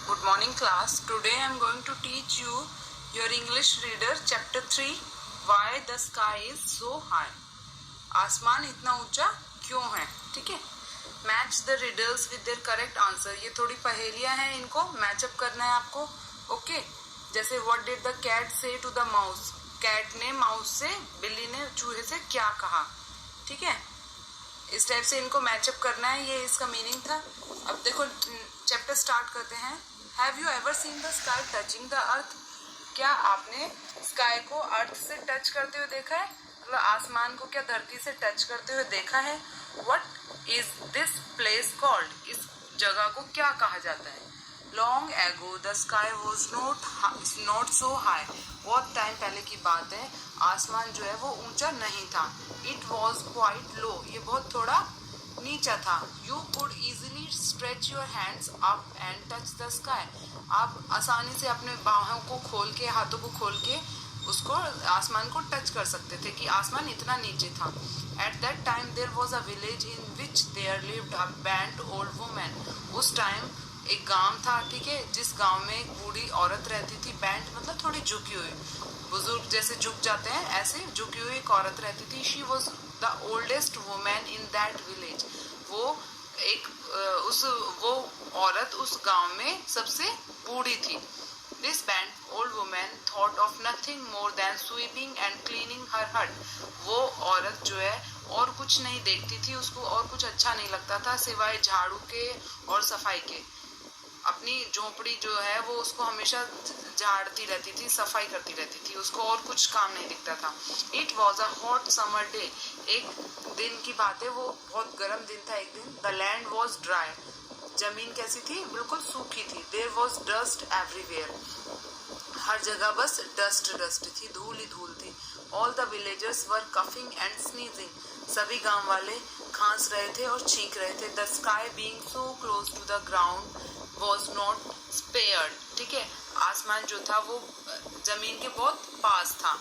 Good morning class. Today I am going to teach you your English reader chapter 3 Why the sky is so high. आसमान इतना ऊंचा क्यों है. ठीक है. Match the riddles with their correct answer. ये थोड़ी पहेलियां हैं, इनको मैचअप करना है आपको. ओके. जैसे व्हाट डिड द कैट से टू द माउस. कैट ने माउस से, बिल्ली ने चूहे से क्या कहा. ठीक है. इस टाइप से इनको मैचअप करना है. ये इसका मीनिंग था. अब देखो चैप्टर स्टार्ट करते हैं. Have you ever seen the sky touching the earth. क्या आपने स्काई को अर्थ से टच करते हुए देखा है. मतलब आसमान को क्या धरती से टच करते हुए देखा है. What is this place called. इस जगह को क्या कहा जाता है. Long ago the sky was not so high. बहुत टाइम पहले की बात है, आसमान जो है वो ऊंचा नहीं था. It was quite low. ये बहुत थोड़ा नीचा था. You could easily stretch your hands up and touch the sky. आप आसानी से अपने बाहों को खोल के, हाथों को खोल के उसको आसमान को टच कर सकते थे कि आसमान इतना नीचे था. At that time there was a village in which there lived a bent old women. उस टाइम एक गांव था. ठीक है. जिस गांव में एक बूढ़ी औरत रहती थी. बैंट मतलब थोड़ी झुकी हुई, बुजुर्ग जैसे झुक जाते हैं ऐसे झुकी हुई एक औरत रहती थी. She was the oldest women in that village. वो एक वो औरत उस गांव में सबसे बूढ़ी थी. This bent old woman thought of nothing more than sweeping and cleaning her hut. वो औरत जो है और कुछ नहीं देखती थी, उसको और कुछ अच्छा नहीं लगता था सिवाय झाड़ू के और सफाई के. अपनी झोपड़ी जो है वो उसको हमेशा झाड़ती रहती थी, सफाई करती रहती थी, उसको और कुछ काम नहीं दिखता था. It was a hot summer day. एक दिन की बात है, वो बहुत गर्म दिन था एक दिन. The land was dry. जमीन कैसी थी, बिल्कुल सूखी थी. There was dust everywhere. हर जगह बस डस्ट डस्ट थी, धूल ही धूल थी. All the villagers were coughing and sneezing. सभी गांव वाले खांस रहे थे और छींक रहे थे. The sky being so close to the ground was not spared. ठीक है. आसमान जो था वो जमीन के बहुत पास था.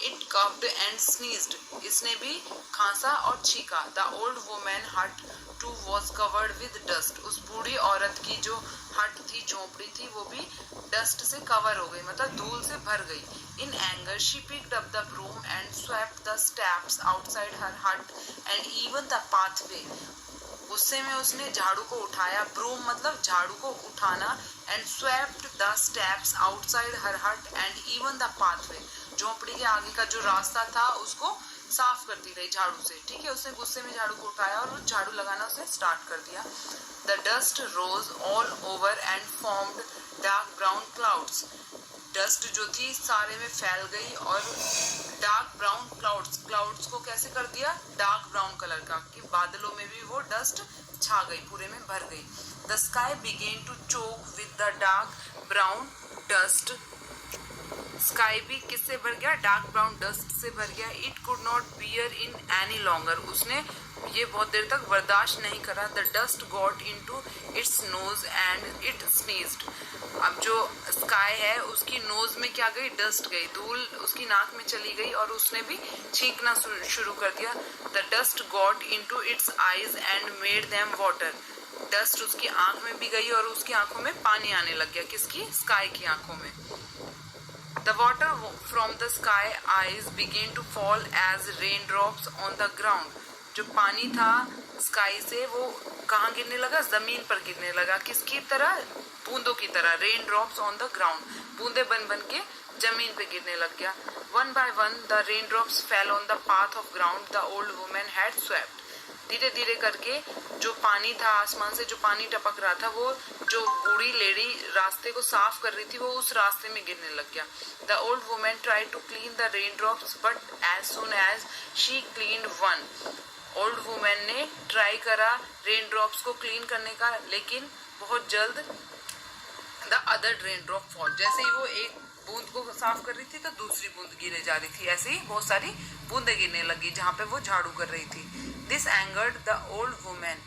It coughed and sneezed. इसने भी खांसा और छींका. The old woman hut too was covered with dust. उस बूढ़ी औरत की जो हट थी, झोपड़ी थी, वो भी डस्ट से कवर हो गई, मतलब धूल से भर गई. In anger she picked up the broom and swept the steps outside her hut and even the pathway. गुस्से में उसने झाड़ू को उठाया. ब्रूम मतलब झाड़ू को उठाना. And swept the steps outside her hut and even the pathway. झोपड़ी के आगे का जो रास्ता था उसको साफ करती रही झाड़ू से. ठीक है. उसने गुस्से में झाड़ू को उठाया और झाड़ू लगाना उसने स्टार्ट कर दिया. The dust rose all over and formed dark brown clouds. Dust जो थी सारे में फैल गई और डार्क ब्राउन क्लाउड्स. क्लाउड्स को कैसे कर दिया, डार्क ब्राउन कलर का, कि बादलों में भी वो डस्ट छा गई, पूरे में भर गई. The sky began to choke with the dark brown dust. Sky भी किससे भर गया, डार्क ब्राउन डस्ट से भर गया. It could not bear it any longer. उसने ये बहुत देर तक बर्दाश्त नहीं करा. The dust got into its nose and it sneezed. अब जो स्काई है उसकी नोज में क्या गई, डस्ट गई, धूल उसकी नाक में चली गई और उसने भी छींकना शुरू कर दिया. The dust got into it's eyes and made them water. Dust उसकी आंख में भी गई और उसकी आंखों में पानी आने लग गया. किसकी, स्काई की आंखों में. The water from the sky eyes began to fall as raindrops on the ground. जो पानी था स्काई से वो कहाँ गिरने लगा, जमीन पर गिरने लगा. किसकी तरह, बूंदों की तरह. Rain drops on the ground. बूंदे बन बन के जमीन पे गिरने लग गया. One by one the rain drops fell on the path of ground the old women had swept. धीरे धीरे करके जो पानी था, आसमान से जो पानी टपक रहा था, वो जो बूढ़ी लेडी रास्ते को साफ कर रही थी वो उस रास्ते में गिरने लग गया. The old women tried to clean the rain drops but as soon as she cleaned one. Old women ने ट्राई करा रेन ड्रॉप्स को क्लीन करने का, लेकिन बहुत जल्द the other rain drop fall. जैसे ही वो एक बूंद को साफ कर रही थी तो दूसरी बूंद गिरे जा रही थी. ऐसे ही बहुत सारी बूंदें गिरने लगी जहाँ पे वो झाड़ू कर रही थी. This angered the old women.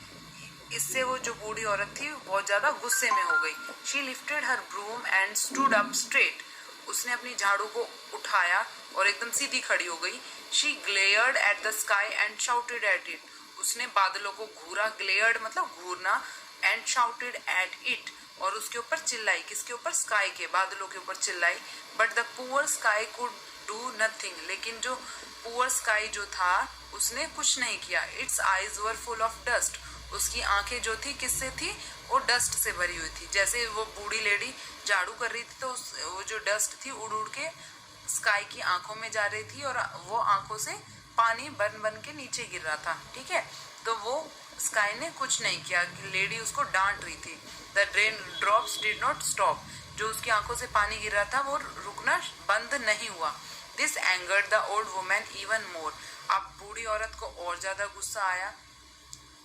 इससे वो जो बूढ़ी औरत थी बहुत ज्यादा गुस्से में हो गई. She lifted her broom and stood up straight. उसने अपनी झाड़ू को उठाया और एकदम सीधी खड़ी हो गई. She glared at the sky and shouted at it. उसने बादलों को घूरा. ग्लेयर्ड मतलब घूरना. एंड शाउटेड एट इट और उसके ऊपर चिल्लाई, किसके ऊपर, स्काई के, बादलों के ऊपर चिल्लाई। But the poor sky could do nothing, लेकिन जो पुअर स्काई जो था उसने कुछ नहीं किया। It's eyes were full of dust, उसकी आंखें जो थी किससे थी, वो डस्ट से भरी हुई थी। जैसे वो बूढ़ी लेडी झाड़ू कर रही थी तो वो जो डस्ट थी उड़ उड़ के स्काई की आंखों में जा रही थी और वो आंखों से पानी बन बन के नीचे गिर रहा था, ठीक है। तो वो स्काई ने कुछ नहीं किया, लेडी उसको डांट रही थी। The rain drops did not stop, जो उसकी आंखों से पानी गिर रहा था वो रुकना बंद नहीं हुआ। This angered the old woman even more, अब बूढ़ी औरत को और ज्यादा गुस्सा आया।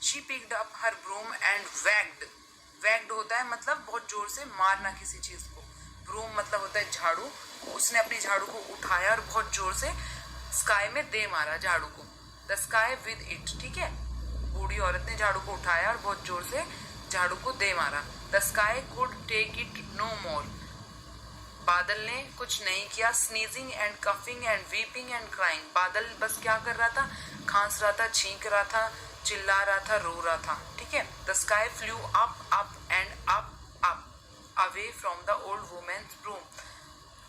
She picked up her broom and wagged, wagged होता है मतलब बहुत जोर से मारना किसी चीज को, ब्रूम मतलब होता है झाड़ू। उसने अपनी झाड़ू को उठाया और बहुत जोर से स्काई में दे मारा झाड़ू को। द स्काई विद इट, ठीक है, बूढ़ी औरत ने झाड़ू को उठाया और बहुत जोर से झाड़ू को दे मारा। The sky could take it no more, बादल ने कुछ नहीं किया। Sneezing and coughing and weeping and crying, बादल बस क्या कर रहा था, खांस रहा था, छींक रहा था, चिल्ला रहा था, रो रहा था, ठीक है। The sky flew up up and up up away from the old women's broom,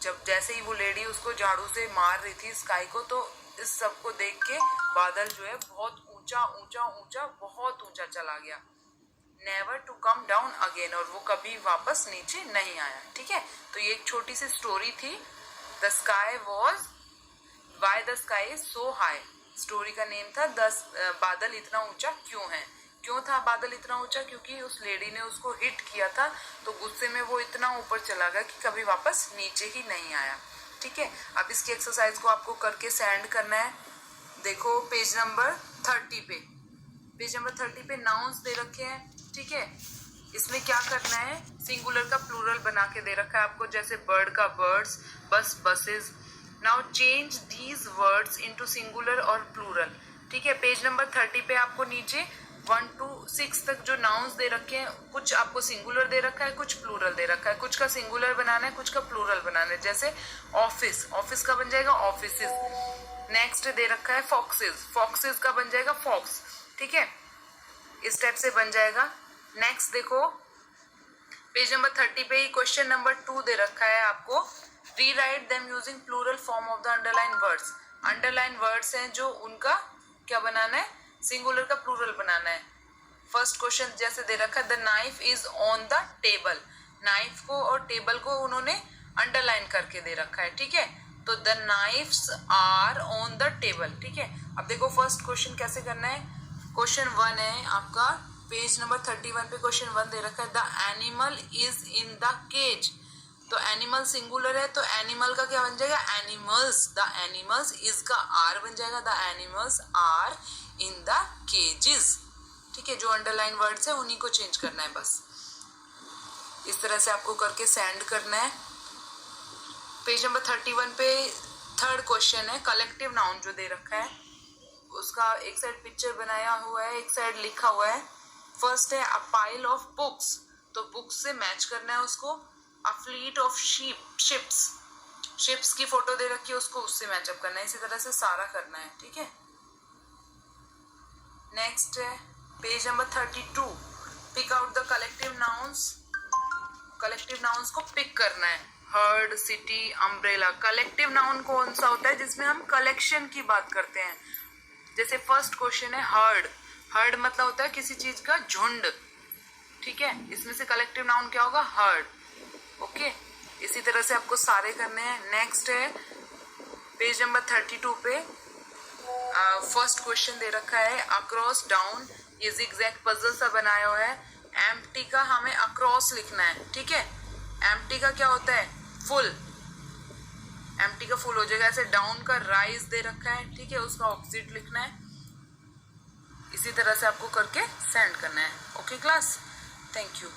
जब जैसे ही वो लेडी उसको झाड़ू से मार रही थी स्काई को, तो इस सब को देख के बादल जो है बहुत ऊंचा ऊंचा ऊंचा बहुत ऊंचा चला गया। Never to come down again, और वो कभी वापस नीचे नहीं आया, ठीक है। तो ये एक छोटी सी स्टोरी थी। The sky was, why the sky is so high, story का नेम था बादल इतना ऊंचा क्यों है। क्यों था बादल इतना ऊंचा, क्योंकि उस लेडी ने उसको हिट किया था, तो गुस्से में वो इतना ऊपर चला गया कि कभी वापस नीचे ही नहीं आया, ठीक है। अब इसकी एक्सरसाइज को आपको करके सेंड करना है। देखो पेज नंबर 30 पे, पेज नंबर 30 पे नाउन्स दे रखे हैं, ठीक है। इसमें क्या करना है, सिंगुलर का प्लूरल बना के दे रखा है आपको, जैसे बर्ड का बर्ड्स, बस buses. Now change these words into singular और प्लूरल, ठीक है। पेज नंबर 30 पे आपको नीचे 1 to 6 तक जो नाउन्स दे रखे हैं, कुछ आपको सिंगुलर दे रखा है, कुछ प्लूरल दे रखा है, कुछ का सिंगुलर बनाना है, कुछ का प्लूरल बनाना है। जैसे ऑफिस, ऑफिस का बन जाएगा ऑफिसेस। नेक्स्ट दे रखा है फॉक्सेस, फॉक्सेस का बन जाएगा फॉक्स, ठीक है, इस टाइप से बन जाएगा। नेक्स्ट देखो पेज नंबर 30 पे ही क्वेश्चन नंबर 2 दे रखा है आपको, rewrite them using plural form of the underline words. Underline words हैं जो उनका क्या बनाना है, सिंगुलर का प्लूरल बनाना है। फर्स्ट क्वेश्चन जैसे दे रखा है, the knife is on the table, knife को और टेबल को उन्होंने अंडरलाइन करके दे रखा है, ठीक है। तो the knives are on the table, ठीक है। अब देखो फर्स्ट क्वेश्चन कैसे करना है। क्वेश्चन 1 है आपका, पेज नंबर 31 पे क्वेश्चन 1 दे रखा है, the animal is in the cage. तो एनिमल सिंगुलर है तो एनिमल का क्या बन जाएगा, एनिमल्स। द एनिमल्स, इज का आर बन जाएगा, the animals are in the cages, ठीक है। जो अंडरलाइन वर्ड्स है उन्हीं को चेंज करना है बस। इस तरह से आपको करके सेंड करना है। पेज नंबर 31 पे थर्ड क्वेश्चन है, कलेक्टिव नाउन जो दे रखा है उसका एक साइड पिक्चर बनाया हुआ है, एक साइड लिखा हुआ है। फर्स्ट है अ पाइल ऑफ बुक्स, तो बुक्स से मैच करना है उसको। A fleet of ships, ships की फोटो दे रखी है उसको उससे मैचअप करना है। इसी तरह से सारा करना है, ठीक है। नेक्स्ट है page number 32, pick out the collective nouns. Collective nouns को पिक करना है, herd, city, umbrella. Collective noun कौन सा होता है जिसमें हम कलेक्शन की बात करते हैं। जैसे फर्स्ट क्वेश्चन है हर्ड, हर्ड मतलब होता है किसी चीज का झुंड, ठीक है। इसमें से कलेक्टिव नाउन क्या होगा, हर्ड, ओके। इसी तरह से आपको सारे करने हैं। नेक्स्ट है पेज नंबर 32 पे फर्स्ट क्वेश्चन दे रखा है, अक्रॉस डाउन, ये जिगजैग पजल सा बनाया हुआ है। एम्प्टी का हमें अक्रॉस लिखना है, ठीक है। एम्प्टी का क्या होता है, फुल, एम्प्टी का फुल हो जाएगा। ऐसे डाउन का राइज दे रखा है, ठीक है, उसका ऑपोजिट लिखना है। इसी तरह से आपको करके सेंड करना है, ओके क्लास, थैंक यू।